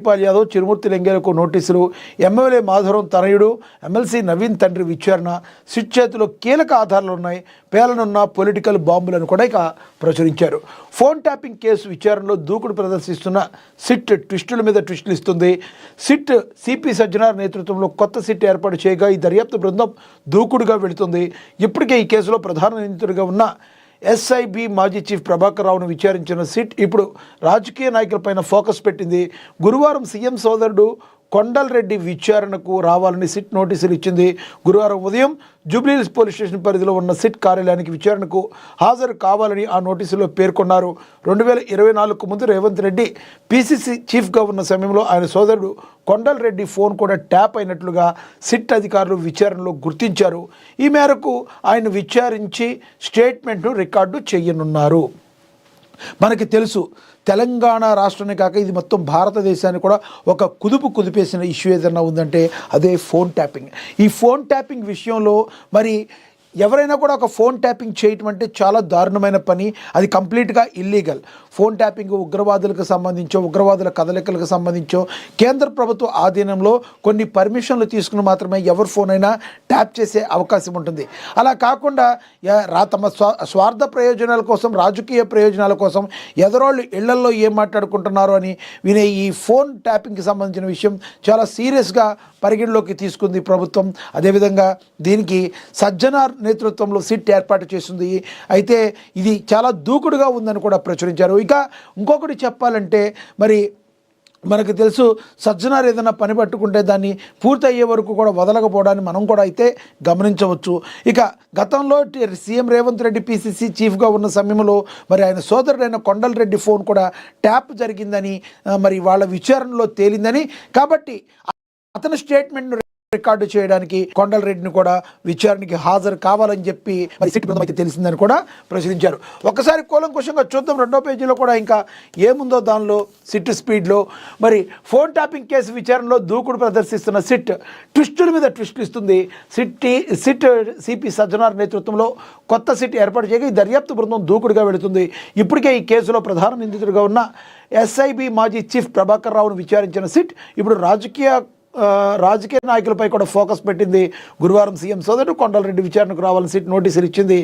జైపాల్ యాదవ్, చిరుమూర్తి లింగేలకు నోటీసులు. ఎమ్మెల్యే మాధవరం తనయుడు ఎమ్మెల్సీ నవీన్ తండ్రి విచారణ. సిట్ చేతిలో కీలక ఆధారాలు ఉన్నాయి, పేలనున్న పొలిటికల్ బాంబులను కూడా ఇక ప్రచురించారు. ఫోన్ ట్యాపింగ్ కేసు విచారణలో దూకుడు ప్రదర్శిస్తున్న సిట్ ట్విస్టుల మీద ట్విస్టులు ఇస్తుంది. సిట్ సిపి సజ్జనార్ నేతృత్వంలో కొత్త సిట్ ఏర్పాటు చేయగా ఈ దర్యాప్తు బృందం దూకుడుగా వెళుతుంది. ఇప్పటికే ఈ కేసులో ప్రధాన నిందితుడిగా ఉన్న ఎస్ఐబి మాజీ చీఫ్ ప్రభాకర్ రావును విచారించిన సిట్ ఇప్పుడు రాజకీయ నాయకులపైన ఫోకస్ పెట్టింది. గురువారం సీఎం సోదరుడు కొండల్రెడ్డి విచారణకు రావాలని సిట్ నోటీసులు ఇచ్చింది. గురువారం ఉదయం జూబ్లీహిల్స్ పోలీస్ స్టేషన్ పరిధిలో ఉన్న సిట్ కార్యాలయానికి విచారణకు హాజరు కావాలని ఆ నోటీసులో పేర్కొన్నారు. 2024కు ముందు రేవంత్ రెడ్డి పిసిసి చీఫ్గా ఉన్న సమయంలో ఆయన సోదరుడు కొండల్రెడ్డి ఫోన్ కూడా ట్యాప్ అయినట్లుగా సిట్ అధికారులు విచారణలో గుర్తించారు. ఈ మేరకు ఆయన విచారించి స్టేట్మెంట్ను రికార్డు చేయనున్నారు. మనకి తెలుసు, తెలంగాణ రాష్ట్రాన్ని కాక ఇది మొత్తం భారతదేశాన్ని కూడా ఒక కుదిపేసిన ఇష్యూ ఏదైనా ఉందంటే అదే ఫోన్ ట్యాపింగ్. ఈ ఫోన్ ట్యాపింగ్ విషయంలో మరి ఎవరైనా కూడా ఒక ఫోన్ ట్యాపింగ్ చేయటం అంటే చాలా దారుణమైన పని. అది కంప్లీట్గా ఇల్లీగల్. ఫోన్ ట్యాపింగ్ ఉగ్రవాదులకు సంబంధించో, ఉగ్రవాదుల కదలికలకు సంబంధించో కేంద్ర ప్రభుత్వ ఆధీనంలో కొన్ని పర్మిషన్లు తీసుకుని మాత్రమే ఎవరి ఫోన్ అయినా ట్యాప్ చేసే అవకాశం ఉంటుంది. అలా కాకుండా తమ స్వార్థ ప్రయోజనాల కోసం, రాజకీయ ప్రయోజనాల కోసం ఎదరోళ్ళు ఇళ్లల్లో ఏం మాట్లాడుకుంటున్నారో అని వినే ఈ ఫోన్ ట్యాపింగ్కి సంబంధించిన విషయం చాలా సీరియస్గా పరిగణలోకి తీసుకుంది ప్రభుత్వం. అదేవిధంగా దీనికి సజ్జనార్ నేతృత్వంలో సిట్ ఏర్పాటు చేసింది. అయితే ఇది చాలా దూకుడుగా ఉందని కూడా ప్రచురించారు. ఇక ఇంకొకటి చెప్పాలంటే మరి మనకు తెలుసు, సజ్జనార్ ఏదైనా పని పట్టుకుంటే దాన్ని పూర్తయ్యే వరకు కూడా వదలకపోవడాన్ని మనం కూడా అయితే గమనించవచ్చు. ఇక గతంలో సీఎం రేవంత్ రెడ్డి పిసిసి చీఫ్గా ఉన్న సమయంలో మరి ఆయన సోదరుడైన కొండల్రెడ్డి ఫోన్ కూడా ట్యాప్ జరిగిందని మరి వాళ్ళ విచారణలో తేలిందని, కాబట్టి అతని స్టేట్మెంట్ను రికార్డు చేయడానికి కొండల్రెడ్డిని కూడా విచారణకి హాజరు కావాలని చెప్పి మరి సిట్ బృందం అయితే తెలిసిందని కూడా ప్రచురించారు. ఒక్కసారి కూలంకుషంగా చూద్దాం. 2వ పేజీలో కూడా ఇంకా ఏముందో దానిలో సిట్ స్పీడ్లో. మరి ఫోన్ ట్యాపింగ్ కేసు విచారణలో దూకుడు ప్రదర్శిస్తున్న సిట్ ట్విస్టుల మీద ట్విస్టులు ఇస్తుంది. సిట్ సిపి సజ్జనార్ నేతృత్వంలో కొత్త సిట్ ఏర్పాటు చేయగా ఈ దర్యాప్తు బృందం దూకుడుగా వెళుతుంది. ఇప్పటికే ఈ కేసులో ప్రధాన నిందితుడిగా ఉన్న ఎస్ఐబి మాజీ చీఫ్ ప్రభాకర్ రావును విచారించిన సిట్ ఇప్పుడు రాజకీయ నాయకులపై కూడా ఫోకస్ పెట్టింది. గురువారం సీఎం సోదరుడు కొండల్రెడ్డి విచారణకు రావాలని సిట్ నోటీసులు ఇచ్చింది.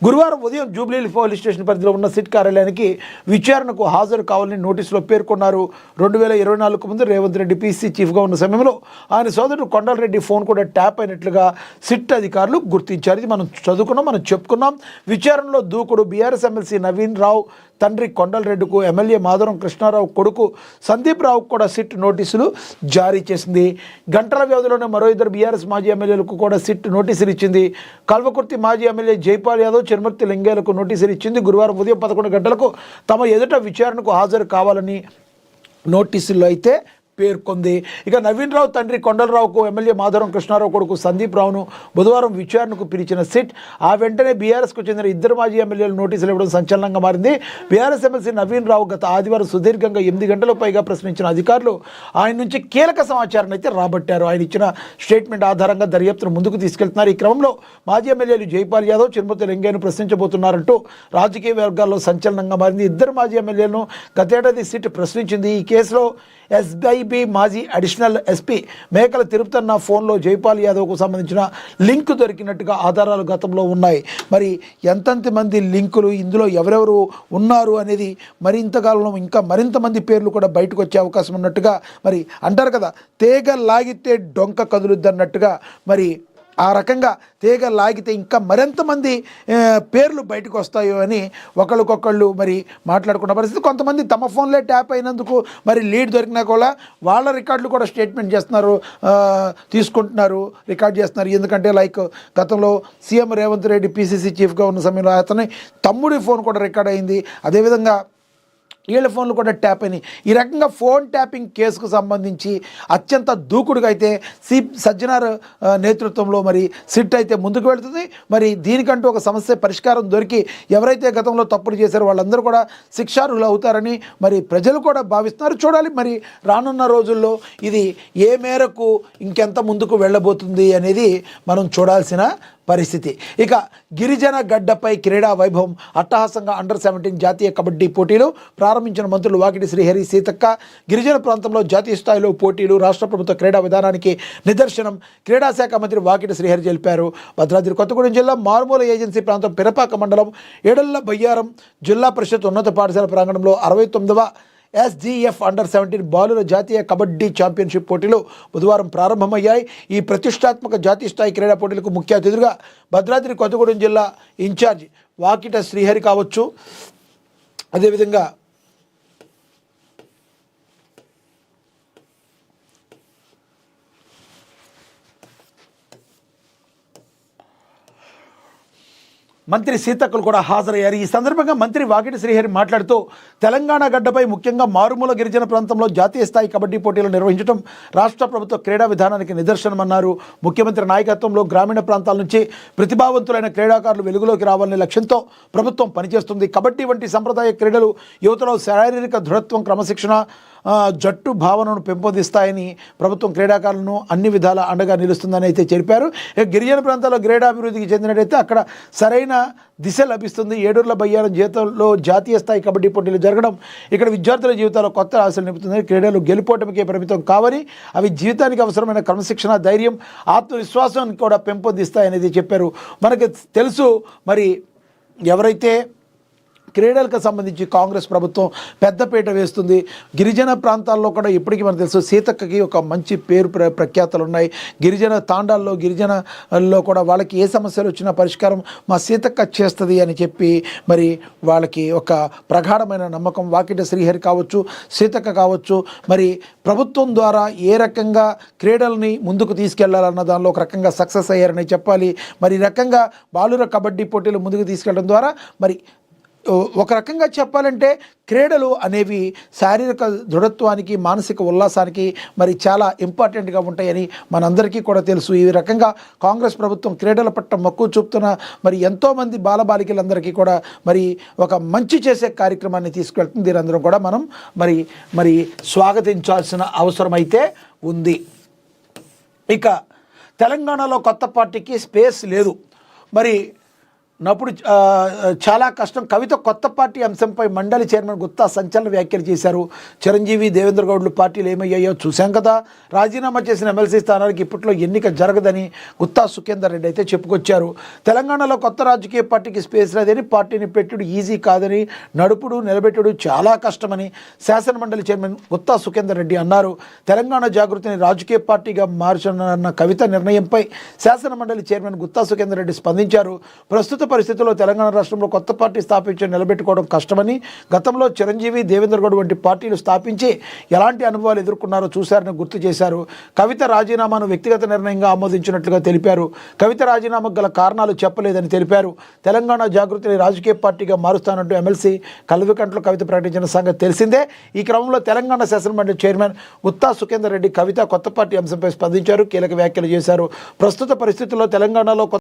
గురువారం ఉదయం జూబ్లీహిల్స్ పోలీస్ స్టేషన్ పరిధిలో ఉన్న సిట్ కార్యాలయానికి విచారణకు హాజరు కావాలని నోటీసులో పేర్కొన్నారు. 2024కు ముందు రేవంత్ రెడ్డి పిసిసి చీఫ్గా ఉన్న సమయంలో ఆయన సోదరుడు కొండల్రెడ్డి ఫోన్ కూడా ట్యాప్ అయినట్లుగా సిట్ అధికారులు గుర్తించారు. ఇది మనం చదువుకున్నాం, మనం చెప్పుకున్నాం. విచారణలో దూకుడు. బీఆర్ఎస్ ఎమ్మెల్సీ నవీన్ రావు తండ్రి కొండల్రెడ్డికు, ఎమ్మెల్యే మాధవరం కృష్ణారావు కొడుకు సందీప్ రావుకు కూడా సిట్ నోటీసులు జారీ చేసింది. గంటల వ్యవధిలోనే మరో 2 బీఆర్ఎస్ మాజీ ఎమ్మెల్యేలకు కూడా సిట్ నోటీసులు ఇచ్చింది. కల్వకుర్తి మాజీ ఎమ్మెల్యే జైపాల్ యాదవ్, చిరుమూర్తి లింగేలకు నోటీసులు ఇచ్చింది. గురువారం ఉదయం 11 గంటలకు తమ ఎదుట విచారణకు హాజరు కావాలని నోటీసుల్లో అయితే పేర్కొంది. ఇక నవీన్ రావు తండ్రి కొండలరావుకు, ఎమ్మెల్యే మాధవరం కృష్ణారావు కొడుకు సందీప్ రావును బుధవారం విచారణకు పిలిచిన సిట్ ఆ వెంటనే బీఆర్ఎస్కు చెందిన 2 మాజీ ఎమ్మెల్యేలు నోటీసులు ఇవ్వడం సంచలనంగా మారింది. బీఆర్ఎస్ ఎమ్మెల్సీ నవీన్ రావు గత ఆదివారం సుదీర్ఘంగా 8 గంటల పైగా ప్రశ్నించిన అధికారులు ఆయన నుంచి కీలక సమాచారాన్ని అయితే రాబట్టారు. ఆయన ఇచ్చిన స్టేట్మెంట్ ఆధారంగా దర్యాప్తును ముందుకు తీసుకెళ్తున్నారు. ఈ క్రమంలో మాజీ ఎమ్మెల్యేలు జైపాల్ యాదవ్, చిరుమూర్తి లింగేను ప్రశ్నించబోతున్నారంటూ రాజకీయ వర్గాల్లో సంచలనంగా మారింది. 2 మాజీ ఎమ్మెల్యేలను గతేడాది సిట్ ప్రశ్నించింది. ఈ కేసులో ఎస్ఐబి మాజీ అడిషనల్ ఎస్పీ మేకల తిరుపతన్న ఫోన్లో జైపాల్ యాదవ్కు సంబంధించిన లింక్ దొరికినట్టుగా ఆధారాలు గతంలో ఉన్నాయి. మరి ఎంతమంది లింకులు, ఇందులో ఎవరెవరు ఉన్నారు అనేది మరింతకాలంలో ఇంకా మరింత మంది పేర్లు కూడా బయటకు వచ్చే అవకాశం ఉన్నట్టుగా మరి అంటారు కదా, తీగ లాగితే డొంక కదులుద్దన్నట్టుగా మరి ఆ రకంగా తీగ లాగితే ఇంకా మరింతమంది పేర్లు బయటకు వస్తాయో అని ఒకళ్ళకొకళ్ళు మరి మాట్లాడుకున్న పరిస్థితి. కొంతమంది తమ ఫోన్లే ట్యాప్ అయినందుకు మరి లీడ్ దొరికినా కూడా వాళ్ళ రికార్డులు కూడా స్టేట్మెంట్ చేస్తున్నారు, తీసుకుంటున్నారు, రికార్డ్ చేస్తున్నారు. ఎందుకంటే లైక్ గతంలో సీఎం రేవంత్ రెడ్డి పిసిసి చీఫ్గా ఉన్న సమయంలో అతని తమ్ముడి ఫోన్ కూడా రికార్డ్ అయింది. అదేవిధంగా వీళ్ళ ఫోన్లు కూడా ట్యాప్ అయినాయి. ఈ రకంగా ఫోన్ ట్యాపింగ్ కేసుకు సంబంధించి అత్యంత దూకుడుగా అయితే సజ్జనార్ నేతృత్వంలో మరి సిట్ అయితే ముందుకు వెళుతుంది. మరి దీనికంటూ ఒక సమస్య పరిష్కారం దొరికి ఎవరైతే గతంలో తప్పులు చేశారో వాళ్ళందరూ కూడా శిక్షార్హులు అవుతారని మరి ప్రజలు కూడా భావిస్తున్నారు. చూడాలి మరి రానున్న రోజుల్లో ఇది ఏ మేరకు ఇంకెంత ముందుకు వెళ్ళబోతుంది అనేది మనం చూడాల్సిన పరిస్థితి. ఇక గిరిజన గడ్డపై క్రీడా వైభవం అట్టహాసంగా అండర్-17 జాతీయ కబడ్డీ పోటీలు ప్రారంభించిన మంత్రులు వాకిటి శ్రీహరి, సీతక్క. గిరిజన ప్రాంతంలో జాతీయ స్థాయిలో పోటీలు రాష్ట్ర ప్రభుత్వ క్రీడా విధానానికి నిదర్శనం క్రీడా శాఖ మంత్రి వాకిటి శ్రీహరి తెలిపారు. భద్రాద్రి కొత్తగూడెం జిల్లా మారుమూల ఏజెన్సీ ప్రాంతం పిరపాక మండలం ఏడళ్ల బయ్యారం జిల్లా పరిషత్ ఉన్నత పాఠశాల ప్రాంగణంలో 69వ ఎస్జీఎఫ్ అండర్-17 బాలుర జాతీయ కబడ్డీ ఛాంపియన్షిప్ పోటీలు బుధవారం ప్రారంభమయ్యాయి. ఈ ప్రతిష్టాత్మక జాతీయ స్థాయి క్రీడా పోటీలకు ముఖ్య అతిథులుగా భద్రాద్రి కొత్తగూడెం జిల్లా ఇన్ఛార్జ్ వాకిట శ్రీహరి కావచ్చు, అదేవిధంగా మంత్రి సీతక్కలు కూడా హాజరయ్యారు. ఈ సందర్భంగా మంత్రి వాకిటి శ్రీహరి మాట్లాడుతూ తెలంగాణ గడ్డపై ముఖ్యంగా మారుమూల గిరిజన ప్రాంతంలో జాతీయ స్థాయి కబడ్డీ పోటీలు నిర్వహించడం రాష్ట్ర ప్రభుత్వ క్రీడా విధానానికి నిదర్శనమన్నారు. ముఖ్యమంత్రి నాయకత్వంలో గ్రామీణ ప్రాంతాల నుంచి ప్రతిభావంతులైన క్రీడాకారులు వెలుగులోకి రావాలనే లక్ష్యంతో ప్రభుత్వం పనిచేస్తుంది. కబడ్డీ వంటి సంప్రదాయ క్రీడలు యువతలో శారీరక దృఢత్వం, క్రమశిక్షణ, జట్టు భావనను పెంపొందిస్తాయని ప్రభుత్వం క్రీడాకారులను అన్ని విధాల అండగా నిలుస్తుందని అయితే చెప్పారు. గిరిజన ప్రాంతాల్లో క్రీడాభివృద్ధికి చెందినట్టయితే అక్కడ సరైన దిశ లభిస్తుంది. ఏడూర్ల బయ్యారం జీవితంలో జాతీయ స్థాయి కబడ్డీ పోటీలు జరగడం ఇక్కడ విద్యార్థుల జీవితాల్లో కొత్త ఆశలు నింపుతుంది. క్రీడలు గెలుపోటమికే పరిమితం కావని అవి జీవితానికి అవసరమైన క్రమశిక్షణ, ధైర్యం, ఆత్మవిశ్వాసాన్ని కూడా పెంపొందిస్తాయనేది చెప్పారు. మనకు తెలుసు మరి ఎవరైతే క్రీడలకు సంబంధించి కాంగ్రెస్ ప్రభుత్వం పెద్దపీట వేస్తుంది. గిరిజన ప్రాంతాల్లో కూడా ఇప్పటికీ మనకు తెలుసు సీతక్కకి ఒక మంచి పేరు ప్రఖ్యాతలు ఉన్నాయి. గిరిజన తాండాల్లో గిరిజనల్లో కూడా వాళ్ళకి ఏ సమస్యలు వచ్చినా పరిష్కారం మా సీతక్క చేస్తుంది అని చెప్పి మరి వాళ్ళకి ఒక ప్రగాఢమైన నమ్మకం. వాకిట శ్రీహరి కావచ్చు, సీతక్క కావచ్చు, మరి ప్రభుత్వం ద్వారా ఏ రకంగా క్రీడల్ని ముందుకు తీసుకెళ్లాలన్న దానిలో ఒక రకంగా సక్సెస్ అయ్యారని చెప్పాలి. మరి ఈ రకంగా బాలుర కబడ్డీ పోటీలు ముందుకు తీసుకెళ్లడం ద్వారా మరి ఒక రకంగా చెప్పాలంటే క్రీడలు అనేవి శారీరక దృఢత్వానికి, మానసిక ఉల్లాసానికి మరి చాలా ఇంపార్టెంట్గా ఉంటాయని మనందరికీ కూడా తెలుసు. ఈ రకంగా కాంగ్రెస్ ప్రభుత్వం క్రీడల పట్ల మక్కువ చూపుతున్న మరి ఎంతోమంది బాలబాలికలందరికీ కూడా మరి ఒక మంచి చేసే కార్యక్రమాన్ని తీసుకెళ్తుంది. దీనందరం కూడా మనం మరి స్వాగతించాల్సిన అవసరం అయితే ఉంది. ఇక తెలంగాణలో కొత్త పార్టీకి స్పేస్ లేదు. మరి నప్పుడు చాలా కష్టం. కవిత కొత్త పార్టీ అంశంపై మండలి చైర్మన్ గుత్తా సంచలన వ్యాఖ్యలు చేశారు. చిరంజీవి, దేవేంద్ర గౌడ్లు పార్టీలు ఏమయ్యాయో చూశాం కదా. రాజీనామా చేసిన ఎమ్మెల్సీ స్థానానికి ఇప్పట్లో ఎన్నిక జరగదని గుత్తా సుఖేందర్ రెడ్డి అయితే చెప్పుకొచ్చారు. తెలంగాణలో కొత్త రాజకీయ పార్టీకి స్పేస్ లేదని, పార్టీని పెట్టుడు ఈజీ కాదని, నడుపుడు నిలబెట్టుడు చాలా కష్టమని శాసనమండలి చైర్మన్ గుత్తా సుఖేందర్ రెడ్డి అన్నారు. తెలంగాణ జాగృతిని రాజకీయ పార్టీగా మార్చనున్న కవిత నిర్ణయంపై శాసనమండలి చైర్మన్ గుత్తా సుఖేందర్ రెడ్డి స్పందించారు. ప్రస్తుత పరిస్థితుల్లో తెలంగాణ రాష్ట్రంలో కొత్త పార్టీ స్థాపించి నిలబెట్టుకోవడం కష్టమని, గతంలో చిరంజీవి, దేవేంద్ర గౌడ్ వంటి పార్టీలు స్థాపించి ఎలాంటి అనుభవాలు ఎదుర్కొన్నారో చూశారని గుర్తు చేశారు. కవిత రాజీనామాను వ్యక్తిగత నిర్ణయంగా ఆమోదించినట్లుగా తెలిపారు. కవిత రాజీనామాకు గల కారణాలు చెప్పలేదని తెలిపారు. తెలంగాణ జాగృతిని రాజకీయ పార్టీగా మారుస్తానంటూ ఎమ్మెల్సీ కల్వకంట్ల కవిత ప్రకటించిన సంగతి తెలిసిందే. ఈ క్రమంలో తెలంగాణ శాసనమండలి చైర్మన్ గుత్తా సుఖేందర్ రెడ్డి కవిత కొత్త పార్టీ అంశంపై స్పందించారు, కీలక వ్యాఖ్యలు చేశారు. ప్రస్తుత పరిస్థితుల్లో తెలంగాణలో